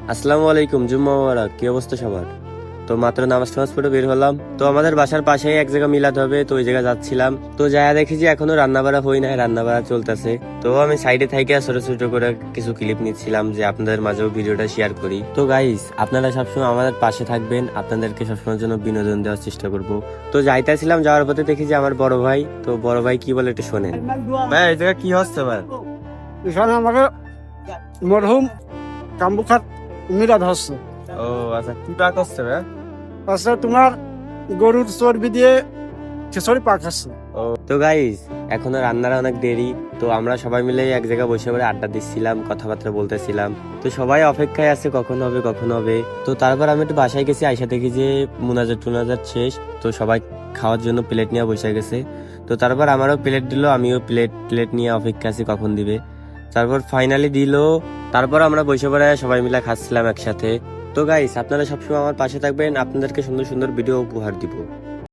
আসসালামু আলাইকুম, জুম্মা মোবারক। কি অবস্থা সবার? তো মাত্র নামাজ টামাজ পড়ে বের হলাম। তো আমাদের বাসার পাশেই এক জায়গা মিলাদ হবে, তো ওই জায়গা যাচ্ছিলাম। তো যায়া দেখি যে এখনো রান্না বাড়া হই নাই, রান্না বাড়া চলতেছে। তো আমি সাইডে থেকে ছোট ছোট করে কিছু ক্লিপ নিচ্ছিলাম যে আপনাদের মাঝেও ভিডিওটা শেয়ার করি। তো গাইস, আপনারা সবসময় আমাদের পাশে থাকবেন, আপনাদেরকে সবসময়ের জন্য বিনোদন দেওয়ার চেষ্টা করব। তো যাইতেছিলাম, যাওয়ার পথে দেখি যে আমার বড় ভাই। তো বড় ভাই কি বলে একটু শোনেন। ভাই এই জায়গা কি হচ্ছে ভাই? এখানে আমাকে মরহুম কাম্বুখাত মিরাদ হচ্ছে। ও আচ্ছা, কি পাক হচ্ছে ভাই? আচ্ছা, তোমার গরুর চর্বি দিয়ে খিচুড়ি পাক হচ্ছে। তো গাইস, এখনো রান্নার অনেক দেরি। তো আমরা সবাই মিলে এক জায়গায় বসে পড়ে আড্ডা দিচ্ছিলাম, কথাবার্তা বলতেছিলাম। তো সবাই অপেক্ষায় আছে কখন হবে কখন হবে। তো তারপর আমি একটু বাসায় গেছি, আইসা দেখি যে মুনাজাত টুনাজাত শেষ। তো সবাই খাওয়ার জন্য প্লেট নিয়ে বসে গেছে। তো তারপর আমারও প্লেট দিল, আমিও প্লেট প্লেট নিয়ে অপেক্ষা আছি কখন দিবে। তারপর ফাইনালি দিল। তারপর আমরা বসে পড়ে সবাই মিলে খাচ্ছিলাম একসাথে। তো গাইস, আপনারা সবসময় আমার পাশে থাকবেন, আপনাদেরকে সুন্দর সুন্দর ভিডিও উপহার দিব।